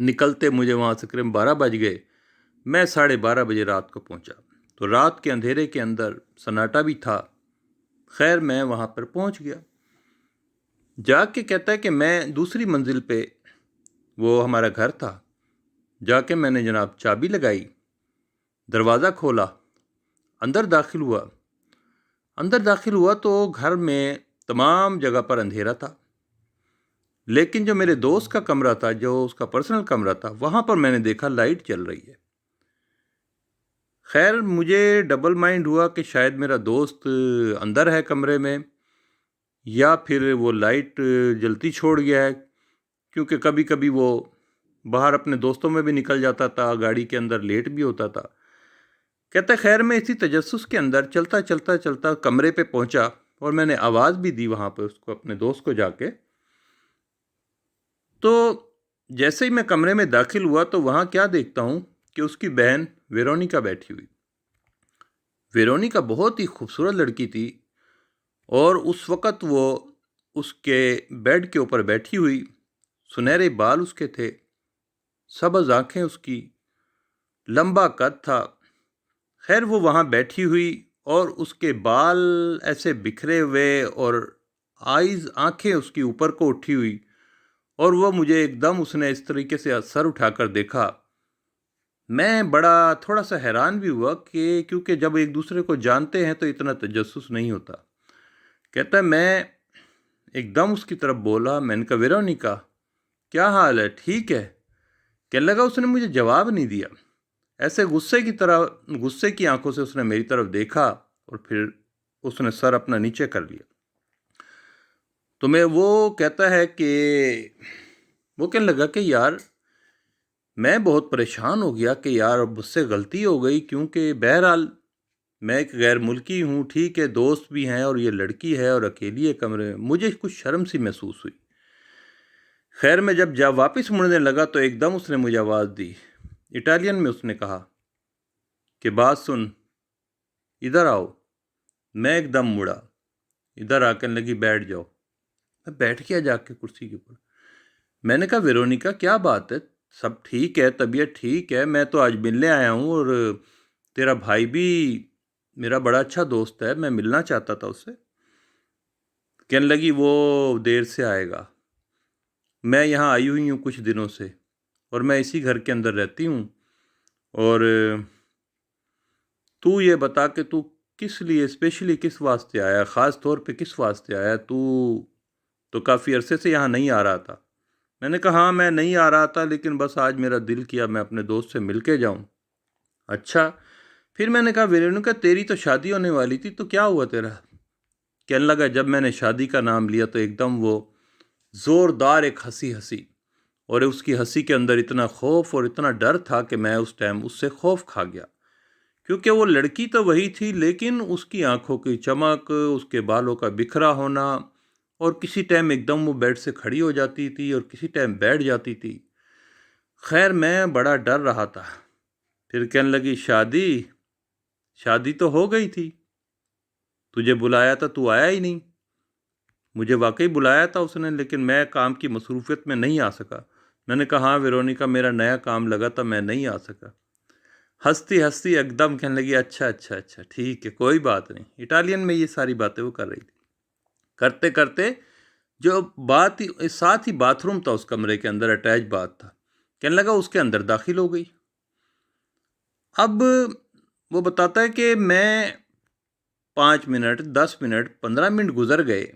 نکلتے مجھے وہاں سے قریب 12 بج گئے. میں 12:30 بجے رات کو پہنچا. تو رات کے اندھیرے کے اندر سناٹا بھی تھا. خیر میں وہاں پر پہنچ گیا. جا کے کہتا ہے کہ میں دوسری منزل پہ، وہ ہمارا گھر تھا، جا کے میں نے جناب چابی لگائی، دروازہ کھولا، اندر داخل ہوا تو گھر میں تمام جگہ پر اندھیرا تھا. لیکن جو میرے دوست کا کمرہ تھا، جو اس کا پرسنل کمرہ تھا، وہاں پر میں نے دیکھا لائٹ چل رہی ہے. خیر مجھے ڈبل مائنڈ ہوا کہ شاید میرا دوست اندر ہے کمرے میں، یا پھر وہ لائٹ جلتی چھوڑ گیا ہے، کیونکہ کبھی کبھی وہ باہر اپنے دوستوں میں بھی نکل جاتا تھا، گاڑی کے اندر لیٹ بھی ہوتا تھا. کہتا ہے خیر میں اسی تجسس کے اندر چلتا کمرے پہ پہنچا، اور میں نے آواز بھی دی وہاں پہ اس کو، اپنے دوست کو جا کے. تو جیسے ہی میں کمرے میں داخل ہوا تو وہاں کیا دیکھتا ہوں کہ اس کی بہن ویرونیکا بیٹھی ہوئی. ویرونیکا بہت ہی خوبصورت لڑکی تھی، اور اس وقت وہ اس کے بیڈ کے اوپر بیٹھی ہوئی. سنہرے بال اس کے تھے، سبز آنکھیں اس کی، لمبا قد تھا. خیر وہ وہاں بیٹھی ہوئی اور اس کے بال ایسے بکھرے ہوئے، اور آنکھیں اس کی اوپر کو اٹھی ہوئی، اور وہ مجھے ایک دم اس نے اس طریقے سے سر اٹھا کر دیکھا. میں بڑا تھوڑا سا حیران بھی ہوا، کہ کیونکہ جب ایک دوسرے کو جانتے ہیں تو اتنا تجسس نہیں ہوتا. کہتا ہے میں ایک دم اس کی طرف بولا، میں نے کہا ویرونیکا کیا حال ہے، ٹھیک ہے؟ کہنے لگا اس نے مجھے جواب نہیں دیا. ایسے غصے کی آنکھوں سے اس نے میری طرف دیکھا، اور پھر اس نے سر اپنا نیچے کر لیا. تو وہ کہتا ہے کہ وہ کہنے لگا کہ یار میں بہت پریشان ہو گیا کہ یار اب مجھ سے غلطی ہو گئی، کیونکہ بہرحال میں ایک غیر ملکی ہوں، ٹھیک ہے دوست بھی ہیں، اور یہ لڑکی ہے اور اکیلی ہے کمرے میں. مجھے کچھ شرم سی محسوس ہوئی. خیر میں جب واپس مڑنے لگا تو ایک دم اس نے مجھے آواز دی. اٹالین میں اس نے کہا کہ بات سن، ادھر آؤ. میں ایک دم مڑا، ادھر آ کے لگی بیٹھ جاؤ. میں بیٹھ گیا جا کے کرسی کے اوپر. میں نے کہا ویرونیکا کیا بات ہے، سب ٹھیک ہے، طبیعت ٹھیک ہے، میں تو آج ملنے آیا ہوں، اور تیرا بھائی بھی میرا بڑا اچھا دوست ہے، میں ملنا چاہتا تھا اس سے. کہنے لگی وہ دیر سے آئے گا، میں یہاں آئی ہوئی ہوں کچھ دنوں سے، اور میں اسی گھر کے اندر رہتی ہوں، اور تو یہ بتا کہ تو کس لیے اسپیشلی کس واسطے آیا، خاص طور پہ کس واسطے آیا، تو کافی عرصے سے یہاں نہیں آ رہا تھا. میں نے کہا ہاں میں نہیں آ رہا تھا، لیکن بس آج میرا دل کیا میں اپنے دوست سے مل کے جاؤں. اچھا. پھر میں نے کہا ویرونیکا تیری تو شادی ہونے والی تھی، تو کیا ہوا تیرا؟ کہنے لگا جب میں نے شادی کا نام لیا تو ایک دم وہ زوردار ایک ہنسی، اور اس کی ہنسی کے اندر اتنا خوف اور اتنا ڈر تھا کہ میں اس ٹائم اس سے خوف کھا گیا. کیونکہ وہ لڑکی تو وہی تھی، لیکن اس کی آنکھوں کی چمک، اس کے بالوں کا بکھرا ہونا، اور کسی ٹائم ایک دم وہ بیڈ سے کھڑی ہو جاتی تھی اور کسی ٹائم بیٹھ جاتی تھی. خیر میں بڑا ڈر رہا تھا. پھر کہنے لگی شادی تو ہو گئی تھی، تجھے بلایا تھا تو آیا ہی نہیں. مجھے واقعی بلایا تھا اس نے، لیکن میں کام کی مصروفیت میں نہیں آ سکا. میں نے کہا ہاں ویرونیکا میرا نیا کام لگا تھا، میں نہیں آ سکا. ہنستی ایک دم کہنے لگی اچھا ٹھیک ہے کوئی بات نہیں. اٹالین میں یہ ساری باتیں وہ کر رہی تھی. کرتے کرتے جو بات ساتھ ہی باتھ روم تھا اس کمرے کے اندر، اٹیچ باتھ تھا. کہنے لگا اس کے اندر داخل ہو گئی. اب وہ بتاتا ہے کہ میں 5 منٹ 10 منٹ 15 منٹ گزر گئے،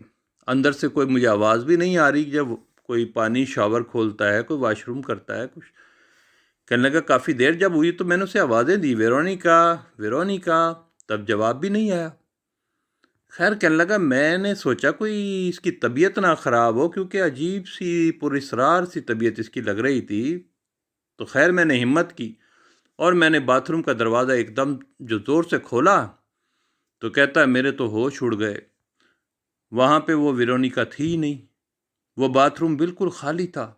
اندر سے کوئی مجھے آواز بھی نہیں آ رہی. جب کوئی پانی شاور کھولتا ہے، کوئی واش روم کرتا ہے کچھ. کہنے لگا کافی دیر جب ہوئی تو میں نے اسے آوازیں دی ویرونیکا، تب جواب بھی نہیں آیا. خیر کہنے لگا میں نے سوچا کوئی اس کی طبیعت نہ خراب ہو، کیونکہ عجیب سی پراسرار سی طبیعت اس کی لگ رہی تھی. تو خیر میں نے ہمت کی اور میں نے باتھ روم کا دروازہ ایک دم جو زور سے کھولا تو کہتا ہے میرے تو ہوش اڑ گئے. وہاں پہ وہ ویرونیکا تھی ہی نہیں. وہ باتھ روم بالکل خالی تھا،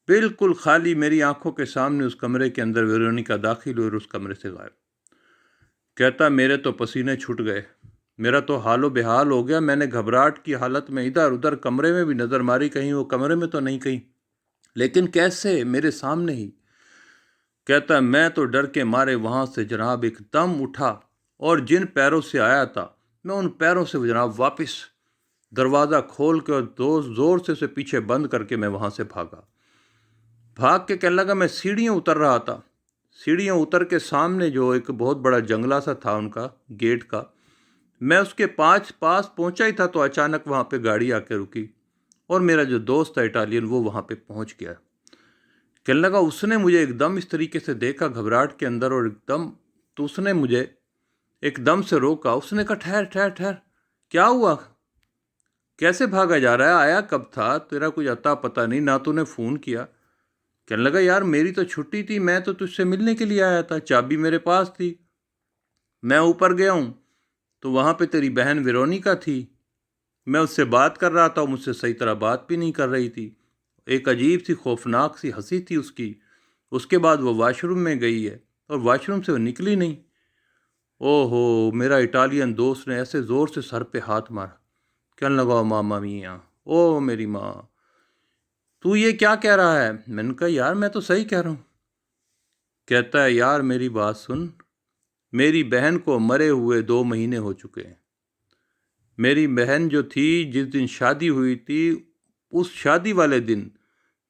بالکل خالی. میری آنکھوں کے سامنے اس کمرے کے اندر ویرونیکا داخل ہوئی اور اس کمرے سے غائب. کہتا میرے تو پسینے چھوٹ گئے، میرا تو حال و بحال ہو گیا. میں نے گھبراہٹ کی حالت میں ادھر ادھر کمرے میں بھی نظر ماری، کہیں وہ کمرے میں تو نہیں، کہیں لیکن کیسے؟ میرے سامنے ہی۔ کہتا ہے میں تو ڈر کے مارے وہاں سے جناب ایک دم اٹھا اور جن پیروں سے آیا تھا میں ان پیروں سے جناب واپس دروازہ کھول کے اور زور سے اسے پیچھے بند کر کے میں وہاں سے بھاگ کے کہنے لگا میں سیڑھیاں اتر رہا تھا، سیڑھیاں اتر کے سامنے جو ایک بہت بڑا جنگلہ سا تھا ان کا گیٹ کا، میں اس کے پاس پہنچا ہی تھا تو اچانک وہاں پہ گاڑی آ کے رکی اور میرا جو دوست تھا اٹالین وہ وہاں پہ پہنچ گیا۔ کہنے لگا اس نے مجھے ایک دم اس طریقے سے دیکھا گھبراہٹ کے اندر اور ایک دم تو اس نے مجھے ایک دم سے روکا۔ اس نے کہا ٹھہر ٹھہر ٹھہر، کیا ہوا؟ کیسے بھاگا جا رہا ہے؟ آیا کب تھا؟ تیرا کچھ اتا پتہ نہیں، نہ تو نے فون کیا۔ کہنے لگا یار میری تو چھٹی تھی، میں تو تجھ سے ملنے کے لیے آیا تھا، چابی میرے پاس تھی، میں اوپر گیا ہوں تو وہاں پہ تیری بہن ویرونیکا تھی، میں اس سے بات کر رہا تھا، مجھ سے صحیح طرح بات بھی نہیں کر رہی تھی، ایک عجیب سی خوفناک سی ہنسی تھی اس کی۔ اس کے بعد وہ واش روم میں گئی ہے اور واش روم سے وہ نکلی نہیں۔ او ہو، میرا اٹالین دوست نے ایسے زور سے سر پہ ہاتھ مارا، کہنے لگا ماما میاں، او میری ماں، تو یہ کیا کہہ رہا ہے؟ میں نے کہا یار میں تو صحیح کہہ رہا ہوں۔ کہتا ہے یار میری بات سن، میری بہن کو مرے ہوئے 2 مہینے ہو چکے ہیں۔ میری بہن جو تھی جس دن شادی ہوئی تھی اس شادی والے دن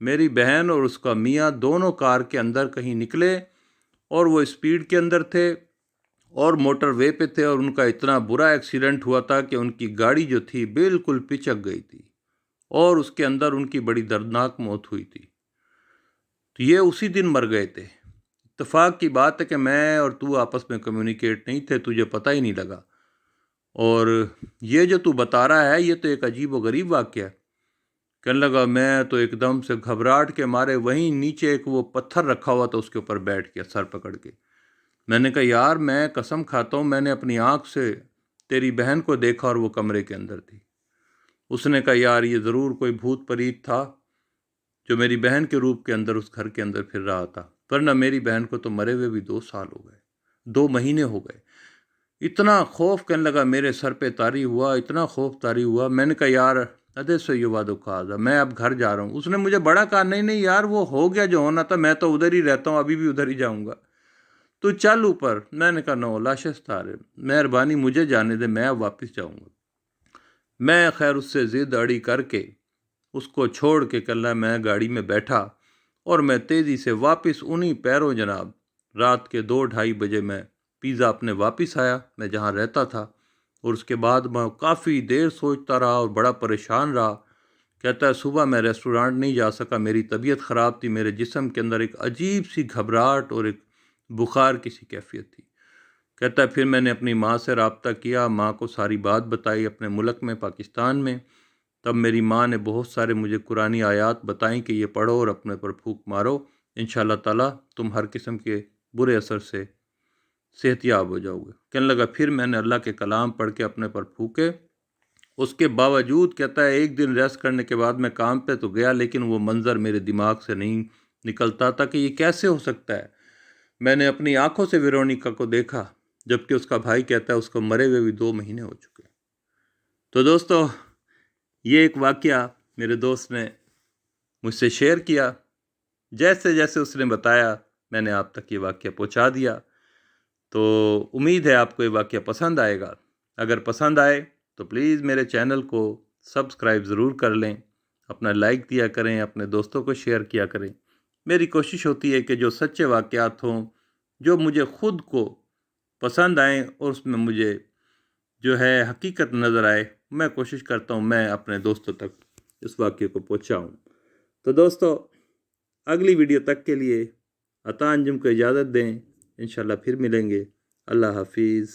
میری بہن اور اس کا میاں دونوں کار کے اندر کہیں نکلے اور وہ اسپیڈ کے اندر تھے اور موٹر وے پہ تھے اور ان کا اتنا برا ایکسیڈنٹ ہوا تھا کہ ان کی گاڑی جو تھی بالکل پچک گئی تھی اور اس کے اندر ان کی بڑی دردناک موت ہوئی تھی۔ تو یہ اسی دن مر گئے تھے۔ اتفاق کی بات ہے کہ میں اور تو آپس میں کمیونیکیٹ نہیں تھے، تجھے پتہ ہی نہیں لگا، اور یہ جو تو بتا رہا ہے یہ تو ایک عجیب و غریب واقعہ ہے۔ کہنے لگا میں تو ایک دم سے گھبراہٹ کے مارے وہیں نیچے ایک وہ پتھر رکھا ہوا تھا اس کے اوپر بیٹھ گیا سر پکڑ کے۔ میں نے کہا یار میں قسم کھاتا ہوں میں نے اپنی آنکھ سے تیری بہن کو دیکھا اور وہ کمرے کے اندر تھی۔ اس نے کہا یار یہ ضرور کوئی بھوت پریت تھا جو میری بہن کے روپ کے اندر اس گھر کے اندر پھر رہا تھا، ورنہ میری بہن کو تو مرے ہوئے بھی 2 سال ہو گئے، 2 مہینے ہو گئے۔ اتنا خوف کہنے لگا میرے سر پہ طاری ہوا، اتنا خوف طاری ہوا۔ میں نے کہا یار adesso io vado a casa، میں اب گھر جا رہا ہوں۔ اس نے مجھے بڑا کہا نہیں یار وہ ہو گیا جو ہونا تھا، میں تو ادھر ہی رہتا ہوں، ابھی بھی ادھر ہی جاؤں گا، تو چل اوپر۔ میں نے کہا نو لاشس تارے، مہربانی مجھے جانے دے، میں اب واپس جاؤں گا۔ میں خیر اس سے ضد اڑی کر کے اس کو چھوڑ کے کل میں گاڑی میں بیٹھا اور میں تیزی سے واپس انہی پیروں جناب رات کے 2-2:30 بجے میں پیزا اپنے واپس آیا، میں جہاں رہتا تھا، اور اس کے بعد میں کافی دیر سوچتا رہا اور بڑا پریشان رہا۔ کہتا ہے صبح میں ریسٹورانٹ نہیں جا سکا، میری طبیعت خراب تھی، میرے جسم کے اندر ایک عجیب سی گھبراہٹ اور ایک بخار کی سی کیفیت تھی۔ کہتا ہے پھر میں نے اپنی ماں سے رابطہ کیا، ماں کو ساری بات بتائی اپنے ملک میں پاکستان میں، تب میری ماں نے بہت سارے مجھے قرآنی آیات بتائیں کہ یہ پڑھو اور اپنے پر پھونک مارو، انشاءاللہ تعالیٰ تم ہر قسم کے برے اثر سے صحت یاب ہو جاؤ گے۔ کہنے لگا پھر میں نے اللہ کے کلام پڑھ کے اپنے پر پھونکے، اس کے باوجود کہتا ہے ایک دن ریسٹ کرنے کے بعد میں کام پہ تو گیا لیکن وہ منظر میرے دماغ سے نہیں نکلتا تھا کہ یہ کیسے ہو سکتا ہے۔ میں نے اپنی آنکھوں سے ویرونیکا کو دیکھا جبکہ اس کا بھائی کہتا ہے اس کو مرے ہوئے بھی 2 مہینے ہو چکے۔ تو دوستو یہ ایک واقعہ میرے دوست نے مجھ سے شیئر کیا، جیسے جیسے اس نے بتایا میں نے آپ تک یہ واقعہ پہنچا دیا۔ تو امید ہے آپ کو یہ واقعہ پسند آئے گا، اگر پسند آئے تو پلیز میرے چینل کو سبسکرائب ضرور کر لیں، اپنا لائک دیا کریں، اپنے دوستوں کو شیئر کیا کریں۔ میری کوشش ہوتی ہے کہ جو سچے واقعات ہوں، جو مجھے خود کو پسند آئیں اور اس میں مجھے جو ہے حقیقت نظر آئے، میں کوشش کرتا ہوں میں اپنے دوستوں تک اس واقعے کو پہنچاؤں۔ تو دوستو اگلی ویڈیو تک کے لیے عطا انجم کو اجازت دیں، انشاءاللہ پھر ملیں گے۔ اللہ حافظ۔